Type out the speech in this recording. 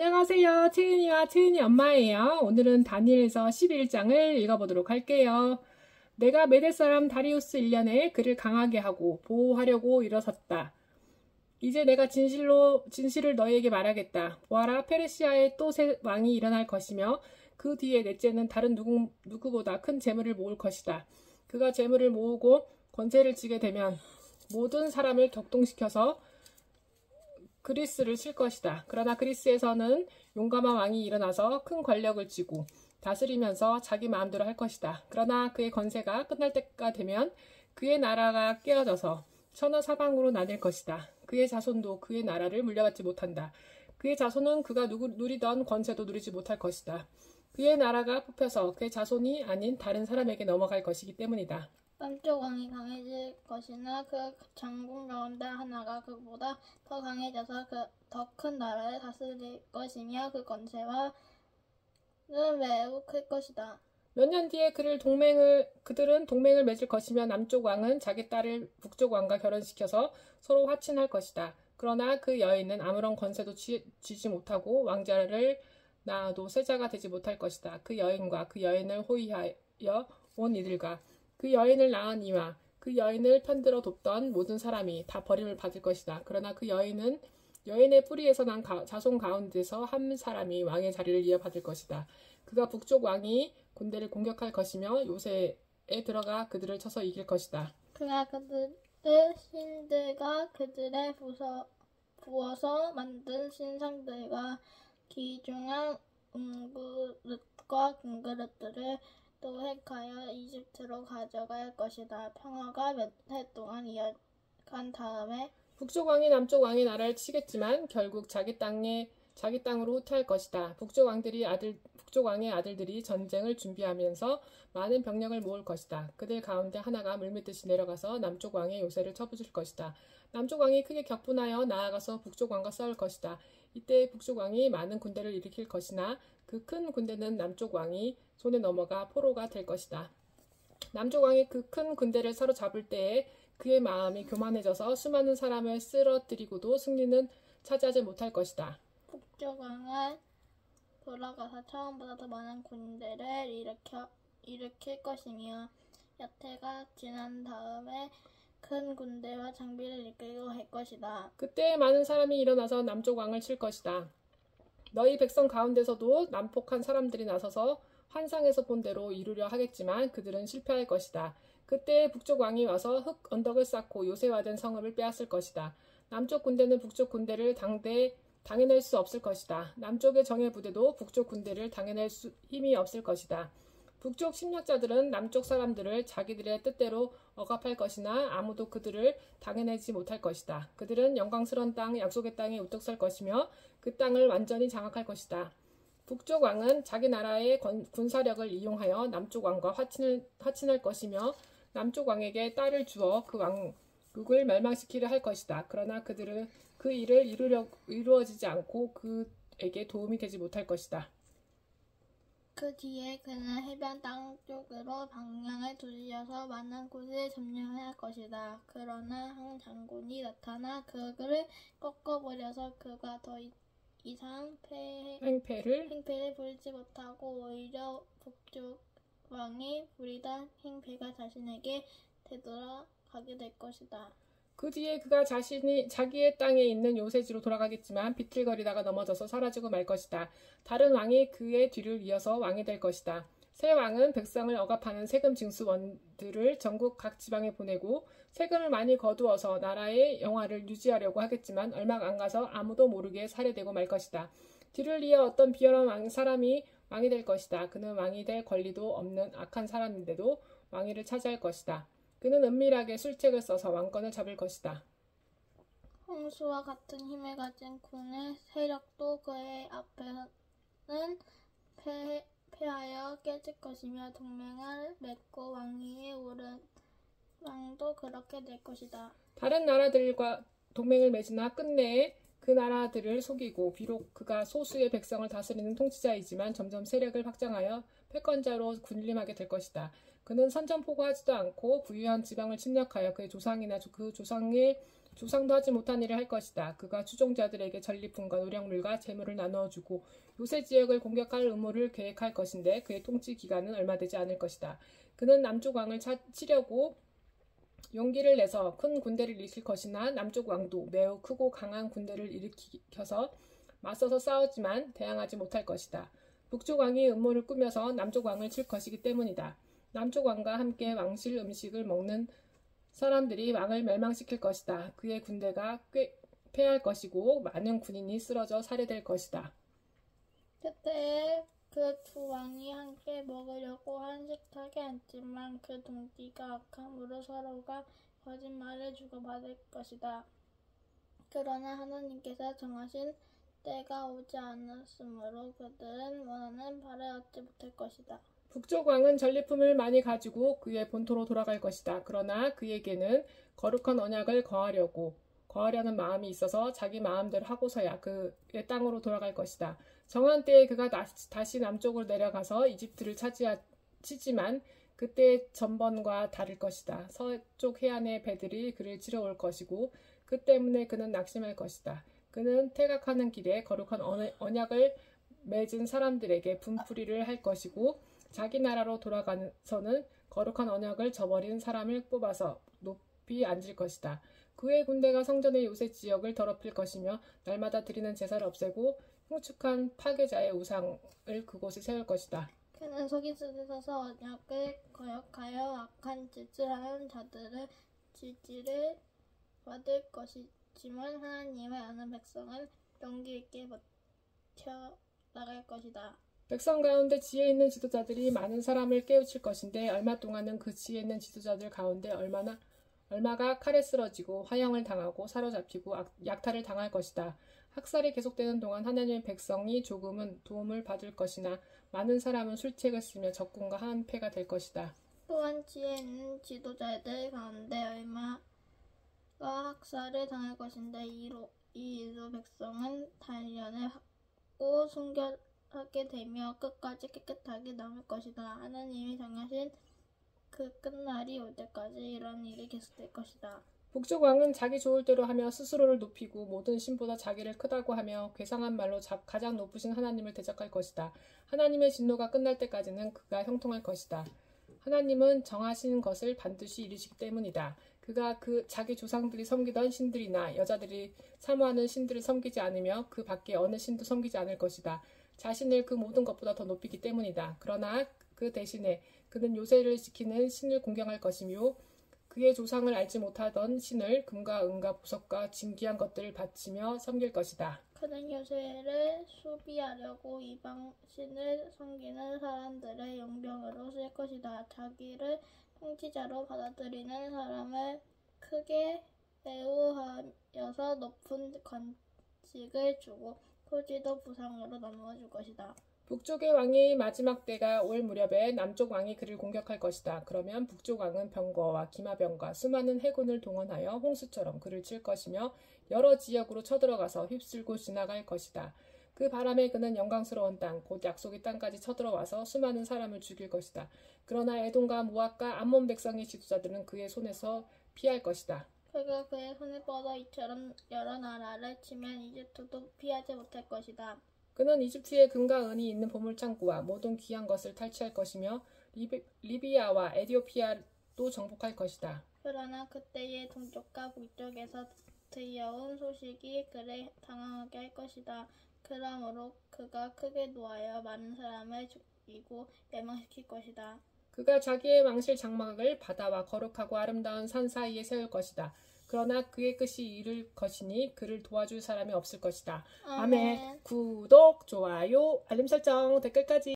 안녕하세요. 채은이와 채은이 엄마예요. 오늘은 다니엘서 11장을 읽어보도록 할게요. 내가 메대 사람 다리우스 1년에 그를 강하게 하고 보호하려고 일어섰다. 이제 내가 진실을 너희에게 말하겠다. 보아라, 페르시아에 또 새 왕이 일어날 것이며 그 뒤에 넷째는 다른 누구보다 큰 재물을 모을 것이다. 그가 재물을 모으고 권세를 쥐게 되면 모든 사람을 격동시켜서 그리스를 칠 것이다. 그러나 그리스에서는 용감한 왕이 일어나서 큰 권력을 쥐고 다스리면서 자기 마음대로 할 것이다. 그러나 그의 권세가 끝날 때가 되면 그의 나라가 깨어져서 천하 사방으로 나뉠 것이다. 그의 자손도 그의 나라를 물려받지 못한다. 그의 자손은 그가 누리던 권세도 누리지 못할 것이다. 그의 나라가 뽑혀서 그의 자손이 아닌 다른 사람에게 넘어갈 것이기 때문이다. 남쪽 왕이 강해질 것이나 그 장군 가운데 하나가 그보다 더 강해져서 더 큰 나라를 다스릴 것이며 그 권세와는 매우 클 것이다. 몇 년 뒤에 그들은 동맹을 맺을 것이며 남쪽 왕은 자기 딸을 북쪽 왕과 결혼시켜서 서로 화친할 것이다. 그러나 그 여인은 아무런 권세도 쥐지 못하고 왕자를 낳아도 세자가 되지 못할 것이다. 그 여인과 그 여인을 호위하여 온 이들과 그 여인을 낳은 이와 그 여인을 편들어 돕던 모든 사람이 다 버림을 받을 것이다. 그러나 그 여인의 뿌리에서 난 자손 가운데서 한 사람이 왕의 자리를 이어받을 것이다. 그가 북쪽 왕이 군대를 공격할 것이며 요새에 들어가 그들을 쳐서 이길 것이다. 그가 그들의 신들과 그들의 부어서 만든 신상들과 귀중한 은그릇과 금그릇들을 또 획하여 이집트로 가져갈 것이다. 평화가 몇 해 동안 이어간 다음에 북쪽 왕이 남쪽 왕의 나라를 치겠지만 결국 자기 땅으로 후퇴할 것이다. 북쪽 왕의 아들들이 전쟁을 준비하면서 많은 병력을 모을 것이다. 그들 가운데 하나가 물밀듯이 내려가서 남쪽 왕의 요새를 쳐부술 것이다. 남쪽 왕이 크게 격분하여 나아가서 북쪽 왕과 싸울 것이다. 이때 북쪽 왕이 많은 군대를 일으킬 것이나 그 큰 군대는 남쪽 왕이 손에 넘어가 포로가 될 것이다. 남쪽 왕이 그 큰 군대를 사로잡을 때에 그의 마음이 교만해져서 수많은 사람을 쓰러뜨리고도 승리는 차지하지 못할 것이다. 북쪽 왕은 돌아가서 처음보다 더 많은 군대를 일으킬 것이며 몇 해가 지난 다음에 큰 군대와 장비를 이끌고 할 것이다. 그때 많은 사람이 일어나서 남쪽 왕을 칠 것이다. 너희 백성 가운데서도 난폭한 사람들이 나서서 환상에서 본 대로 이루려 하겠지만 그들은 실패할 것이다. 그때 북쪽 왕이 와서 흙 언덕을 쌓고 요새화된 성읍을 빼앗을 것이다. 남쪽 군대는 북쪽 군대를 당해낼 수 없을 것이다. 남쪽의 정예 부대도 북쪽 군대를 당해낼 힘이 없을 것이다. 북쪽 침략자들은 남쪽 사람들을 자기들의 뜻대로 억압할 것이나 아무도 그들을 당해내지 못할 것이다. 그들은 영광스러운 땅, 약속의 땅에 우뚝 설 것이며 그 땅을 완전히 장악할 것이다. 북쪽 왕은 자기 나라의 군사력을 이용하여 남쪽 왕과 화친할 것이며 남쪽 왕에게 딸을 주어 그 왕국을 멸망시키려 할 것이다. 그러나 그들은 그 일을 이루어지지 않고 그에게 도움이 되지 못할 것이다. 그 뒤에 그는 해변 땅 쪽으로 방향을 돌려서 많은 곳을 점령할 것이다. 그러나 한 장군이 나타나 그를 꺾어버려서 그가 더 이상 행패를 부리지 못하고 오히려 북쪽 왕이 부리던 행패가 자신에게 되돌아가게 될 것이다. 그 뒤에 그가 자기의 땅에 있는 요새지로 돌아가겠지만 비틀거리다가 넘어져서 사라지고 말 것이다. 다른 왕이 그의 뒤를 이어서 왕이 될 것이다. 새 왕은 백성을 억압하는 세금 징수원들을 전국 각 지방에 보내고 세금을 많이 거두어서 나라의 영화를 유지하려고 하겠지만 얼마 안 가서 아무도 모르게 살해되고 말 것이다. 뒤를 이어 어떤 비열한 사람이 왕이 될 것이다. 그는 왕이 될 권리도 없는 악한 사람인데도 왕위를 차지할 것이다. 그는 은밀하게 술책을 써서 왕권을 잡을 것이다. 홍수와 같은 힘을 가진 군의 세력도 그의 앞에는 패하여 깨질 것이며 동맹을 맺고 왕위에 오른 왕도 그렇게 될 것이다. 다른 나라들과 동맹을 맺으나 끝내 그 나라들을 속이고 비록 그가 소수의 백성을 다스리는 통치자이지만 점점 세력을 확장하여 패권자로 군림하게 될 것이다. 그는 선전포고하지도 않고 부유한 지방을 침략하여 그의 조상이나 그 조상의 조상도 하지 못한 일을 할 것이다. 그가 추종자들에게 전리품과 노량물과 재물을 나누어주고 요새 지역을 공격할 음모를 계획할 것인데 그의 통치 기간은 얼마 되지 않을 것이다. 그는 남쪽 왕을 치려고 용기를 내서 큰 군대를 일으킬 것이나 남쪽 왕도 매우 크고 강한 군대를 일으켜서 맞서서 싸우지만 대항하지 못할 것이다. 북쪽 왕이 음모를 꾸며서 남쪽 왕을 칠 것이기 때문이다. 남쪽 왕과 함께 왕실 음식을 먹는 사람들이 왕을 멸망시킬 것이다. 그의 군대가 꽤 패할 것이고 많은 군인이 쓰러져 살해될 것이다. 그때 그 두 왕이 함께 먹으려고 한 식탁에 앉지만 그 동기가 악함으로 서로가 거짓말을 주고받을 것이다. 그러나 하나님께서 정하신 때가 오지 않았으므로 그들은 원하는 바를 얻지 못할 것이다. 북쪽 왕은 전리품을 많이 가지고 그의 본토로 돌아갈 것이다. 그러나 그에게는 거룩한 언약을 거하려는 마음이 있어서 자기 마음대로 하고서야 그의 땅으로 돌아갈 것이다. 정한 때에 그가 다시 남쪽으로 내려가서 이집트를 치지만 그때의 전번과 다를 것이다. 서쪽 해안의 배들이 그를 치러 올 것이고 그 때문에 그는 낙심할 것이다. 그는 퇴각하는 길에 거룩한 언약을 맺은 사람들에게 분풀이를 할 것이고 자기 나라로 돌아가서는 거룩한 언약을 저버린 사람을 뽑아서 높이 앉을 것이다. 그의 군대가 성전의 요새 지역을 더럽힐 것이며 날마다 드리는 제사를 없애고 흉측한 파괴자의 우상을 그곳에 세울 것이다. 그는 속이 찢어져서 언약을 거역하여 악한 짓을 하는 자들의 질질을 받을 것이지만 하나님을 아는 백성은 용기 있게 버텨 나갈 것이다. 백성 가운데 지혜 있는 지도자들이 많은 사람을 깨우칠 것인데 얼마 동안은 그 지혜 있는 지도자들 가운데 얼마가 칼에 쓰러지고 화형을 당하고 사로잡히고 약탈을 당할 것이다. 학살이 계속되는 동안 하나님의 백성이 조금은 도움을 받을 것이나 많은 사람은 술책을 쓰며 적군과 한패가 될 것이다. 또한 지혜 있는 지도자들 가운데 얼마가 학살을 당할 것인데 이 일로 백성은 단련을 하고 순결하게 되며 끝까지 깨끗하게 남을 것이다. 하나님이 정하신 그 끝날이 올 때까지 이런 일이 계속될 것이다. 북쪽 왕은 자기 좋을 대로 하며 스스로를 높이고 모든 신보다 자기를 크다고 하며 괴상한 말로 가장 높으신 하나님을 대적할 것이다. 하나님의 진노가 끝날 때까지는 그가 형통할 것이다. 하나님은 정하신 것을 반드시 이루시기 때문이다. 그가 자기 조상들이 섬기던 신들이나 여자들이 사모하는 신들을 섬기지 않으며 그 밖에 어느 신도 섬기지 않을 것이다. 자신을 그 모든 것보다 더 높이기 때문이다. 그러나 그 대신에 그는 요새를 지키는 신을 공경할 것이며 그의 조상을 알지 못하던 신을 금과 은과 보석과 진귀한 것들을 바치며 섬길 것이다. 그는 요새를 수비하려고 이방 신을 섬기는 사람들의 용병으로 쓸 것이다. 자기를 통치자로 받아들이는 사람을 크게 대우하여서 높은 관직을 주고 토지도 부상으로 나누어 줄 것이다. 북쪽의 왕이 마지막 때가 올 무렵에 남쪽 왕이 그를 공격할 것이다. 그러면 북쪽 왕은 병거와 기마병과 수많은 해군을 동원하여 홍수처럼 그를 칠 것이며 여러 지역으로 쳐들어가서 휩쓸고 지나갈 것이다. 그 바람에 그는 영광스러운 땅, 곧 약속의 땅까지 쳐들어와서 수많은 사람을 죽일 것이다. 그러나 에돔과 모압과 암몬 백성의 지도자들은 그의 손에서 피할 것이다. 그가 그의 손을 뻗어 이처럼 여러 나라를 치면 이집트도 피하지 못할 것이다. 그는 이집트의 금과 은이 있는 보물창고와 모든 귀한 것을 탈취할 것이며 리비아와 에티오피아도 정복할 것이다. 그러나 그때의 동쪽과 북쪽에서 들려온 소식이 그를 당황하게 할 것이다. 그러므로 그가 크게 노하여 많은 사람을 죽이고 멸망시킬 것이다. 그가 자기의 왕실 장막을 바다와 거룩하고 아름다운 산 사이에 세울 것이다. 그러나 그의 끝이 이를 것이니 그를 도와줄 사람이 없을 것이다. 아멘. 구독, 좋아요, 알림 설정, 댓글까지.